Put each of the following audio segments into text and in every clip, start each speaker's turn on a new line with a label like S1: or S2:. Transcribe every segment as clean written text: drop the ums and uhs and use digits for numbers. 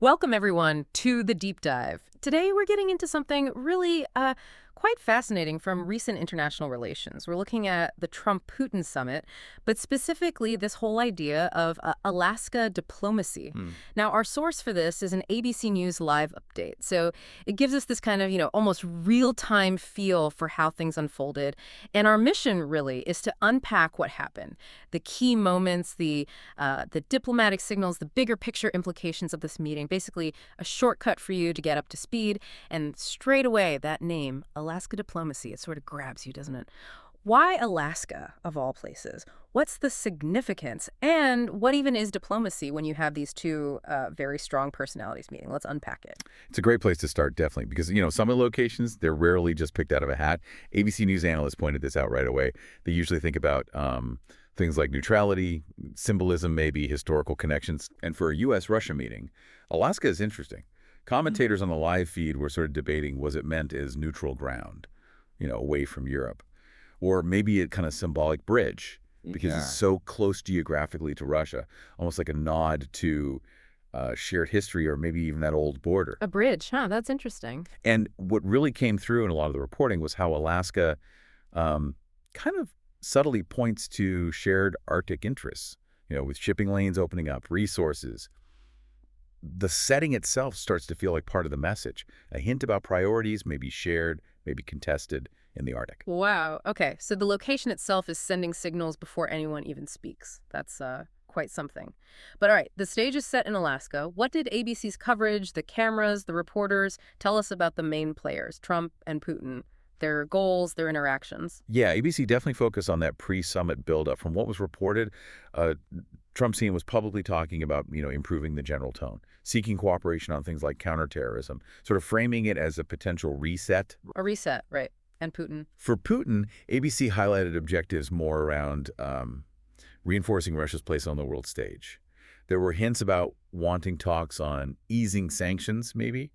S1: Welcome, everyone, to the deep dive. Today, we're getting into something really quite fascinating from recent international relations. We're looking at the Trump-Putin summit, but specifically this whole idea of Alaska diplomacy. Now, our source for this is an ABC News live update. So it gives us this kind of, almost real-time feel for how things unfolded. And our mission, really, is to unpack what happened, the key moments, the diplomatic signals, the bigger picture implications of this meeting. Basically, a shortcut for you to get up to speed. And straight away, that name, Alaska diplomacy, it sort of grabs you, doesn't it? Why Alaska, of all places? What's the significance? And what even is diplomacy when you have these two very strong personalities meeting? Let's unpack it.
S2: It's a great place to start, definitely, because, some of the locations, they're rarely just picked out of a hat. ABC News analysts pointed this out right away. They usually think about things like neutrality, symbolism, maybe historical connections. And for a U.S.-Russia meeting, Alaska is interesting. Commentators on the live feed were sort of debating, was it meant as neutral ground, away from Europe? Or maybe a kind of symbolic bridge, because it's so close geographically to Russia, almost like a nod to shared history or maybe even that old border.
S1: A bridge, huh? That's interesting.
S2: And what really came through in a lot of the reporting was how Alaska kind of subtly points to shared Arctic interests, with shipping lanes opening up, resources. The setting itself starts to feel like part of the message, a hint about priorities, maybe shared, maybe contested in the Arctic.
S1: Wow. Okay. So the location itself is sending signals before anyone even speaks. That's quite something. But all right, the stage is set in Alaska. What did ABC's coverage, the cameras, the reporters tell us about the main players, Trump and Putin? Their goals, their interactions?
S2: Yeah, ABC definitely focused on that pre-summit buildup. From what was reported, Trump's team was publicly talking about, improving the general tone, seeking cooperation on things like counterterrorism, sort of framing it as a potential reset.
S1: A reset, right. And Putin?
S2: For Putin, ABC highlighted objectives more around reinforcing Russia's place on the world stage. There were hints about wanting talks on easing sanctions, maybe,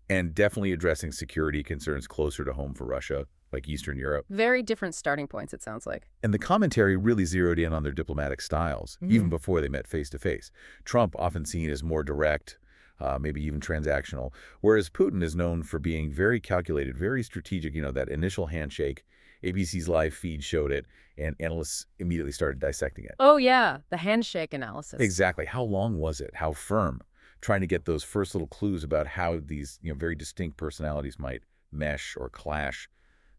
S2: and definitely addressing security concerns closer to home for Russia, like Eastern Europe.
S1: Very different starting points, it sounds like.
S2: And the commentary really zeroed in on their diplomatic styles, even before they met face-to-face. Trump, often seen as more direct, maybe even transactional, whereas Putin is known for being very calculated, very strategic. That initial handshake, ABC's live feed showed it, and analysts immediately started dissecting it.
S1: Oh, yeah, the handshake analysis.
S2: Exactly. How long was it? How firm? Trying to get those first little clues about how these very distinct personalities might mesh or clash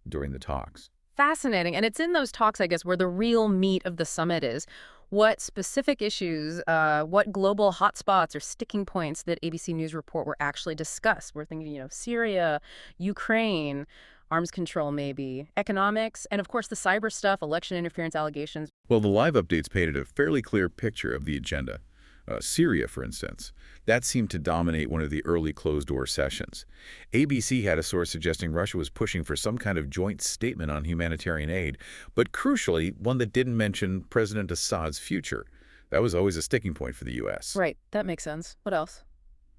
S2: during the talks.
S1: Fascinating. And it's in those talks, I guess, where the real meat of the summit is. What specific issues, what global hotspots or sticking points that ABC News report were actually discussed? We're thinking, Syria, Ukraine, arms control maybe, economics, and of course the cyber stuff, election interference allegations.
S2: Well, the live updates painted a fairly clear picture of the agenda. Syria, for instance, that seemed to dominate one of the early closed-door sessions. ABC had a source suggesting Russia was pushing for some kind of joint statement on humanitarian aid, but crucially, one that didn't mention President Assad's future. That was always a sticking point for the U.S.
S1: Right. That makes sense. What else?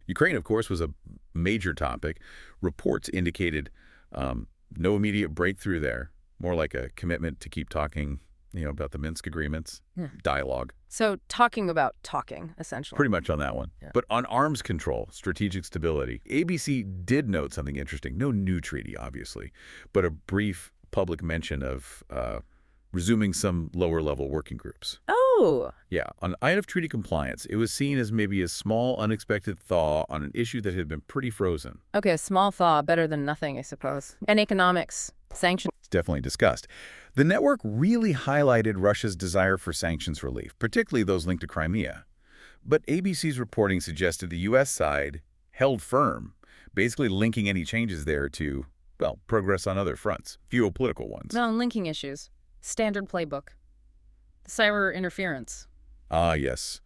S2: Ukraine, of course, was a major topic. Reports indicated no immediate breakthrough there, more like a commitment to keep talking about the Minsk agreements, dialogue.
S1: So talking about talking, essentially.
S2: Pretty much on that one.
S1: Yeah.
S2: But on arms control, strategic stability, ABC did note something interesting. No new treaty, obviously, but a brief public mention of resuming some lower-level working groups.
S1: Oh!
S2: Yeah, on INF treaty compliance, it was seen as maybe a small, unexpected thaw on an issue that had been pretty frozen.
S1: Okay, a small thaw, better than nothing, I suppose. And economics, sanctions.
S2: It's definitely discussed. The network really highlighted Russia's desire for sanctions relief, particularly those linked to Crimea. But ABC's reporting suggested the U.S. side held firm, basically linking any changes there to, progress on other fronts, geopolitical ones.
S1: No, linking issues. Standard playbook. The cyber interference.
S2: Ah, yes.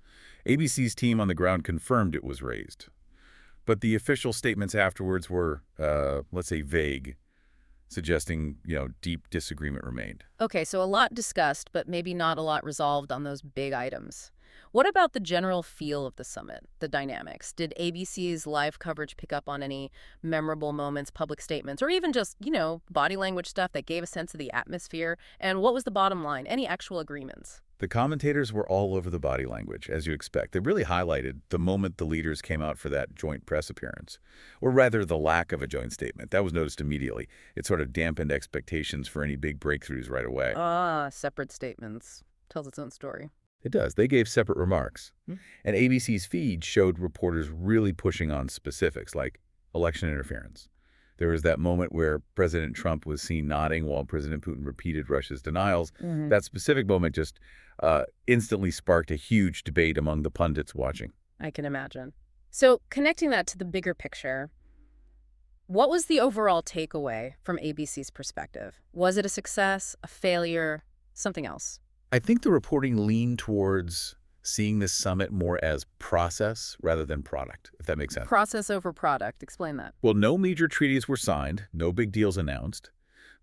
S2: ABC's team on the ground confirmed it was raised. But the official statements afterwards were, let's say, vague, suggesting, deep disagreement remained.
S1: Okay, so a lot discussed, but maybe not a lot resolved on those big items. What about the general feel of the summit, the dynamics? Did ABC's live coverage pick up on any memorable moments, public statements, or even just, body language stuff that gave a sense of the atmosphere? And what was the bottom line? Any actual agreements?
S2: The commentators were all over the body language, as you expect. They really highlighted the moment the leaders came out for that joint press appearance, or rather the lack of a joint statement. That was noticed immediately. It sort of dampened expectations for any big breakthroughs right away.
S1: Ah, separate statements. Tells its own story.
S2: It does. They gave separate remarks. And ABC's feed showed reporters really pushing on specifics, like election interference. There was that moment where President Trump was seen nodding while President Putin repeated Russia's denials. That specific moment just instantly sparked a huge debate among the pundits watching.
S1: I can imagine. So connecting that to the bigger picture, what was the overall takeaway from ABC's perspective? Was it a success, a failure, something else?
S2: I think the reporting leaned towards seeing this summit more as process rather than product, if that makes sense.
S1: Process over product. Explain that.
S2: Well, no major treaties were signed, no big deals announced.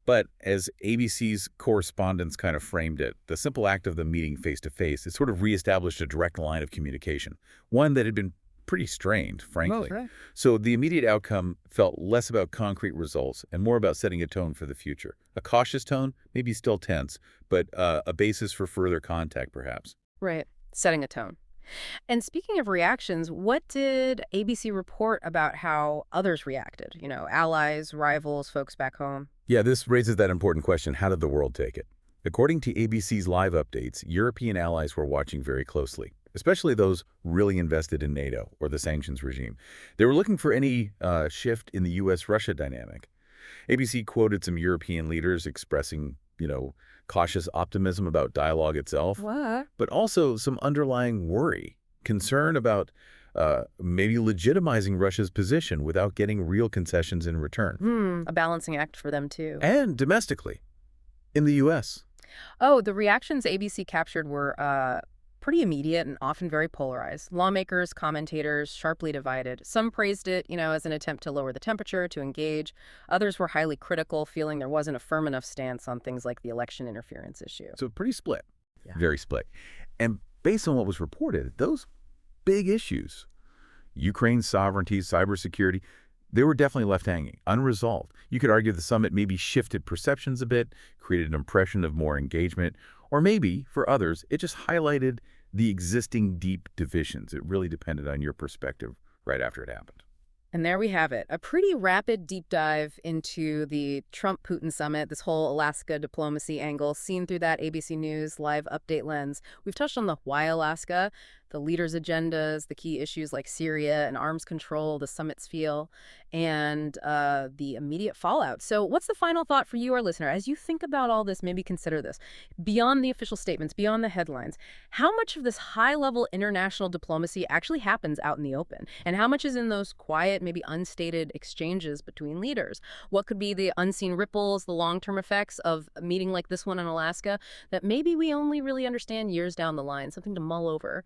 S2: But as ABC's correspondents kind of framed it, the simple act of them meeting face-to-face, it sort of reestablished a direct line of communication, one that had been pretty strained, frankly.
S1: Right.
S2: So the immediate outcome felt less about concrete results and more about setting a tone for the future. A cautious tone, maybe still tense, but a basis for further contact, perhaps.
S1: Right. Setting a tone. And speaking of reactions, what did ABC report about how others reacted? Allies, rivals, folks back home?
S2: Yeah, this raises that important question. How did the world take it? According to ABC's live updates, European allies were watching very closely, especially those really invested in NATO or the sanctions regime. They were looking for any shift in the U.S.-Russia dynamic. ABC quoted some European leaders expressing, cautious optimism about dialogue itself,
S1: What?
S2: but also some underlying worry, concern about maybe legitimizing Russia's position without getting real concessions in return.
S1: A balancing act for them, too.
S2: And domestically, in the U.S.
S1: Oh, the reactions ABC captured were pretty immediate and often very polarized. Lawmakers, commentators, sharply divided. Some praised it, as an attempt to lower the temperature, to engage. Others were highly critical, feeling there wasn't a firm enough stance on things like the election interference issue.
S2: So pretty split.
S1: Yeah.
S2: Very split. And based on what was reported, those big issues, Ukraine's sovereignty, cybersecurity, they were definitely left hanging, unresolved. You could argue the summit maybe shifted perceptions a bit, created an impression of more engagement, or maybe, for others, it just highlighted the existing deep divisions. It really depended on your perspective right after it happened.
S1: And there we have it, a pretty rapid deep dive into the Trump-Putin summit, this whole Alaska diplomacy angle seen through that ABC News live update lens. We've touched on the why Alaska, the leaders' agendas, the key issues like Syria and arms control, the summit's feel, and the immediate fallout. So what's the final thought for you, our listener? As you think about all this, maybe consider this. Beyond the official statements, beyond the headlines, how much of this high-level international diplomacy actually happens out in the open? And how much is in those quiet, maybe unstated exchanges between leaders? What could be the unseen ripples, the long-term effects of a meeting like this one in Alaska that maybe we only really understand years down the line, something to mull over?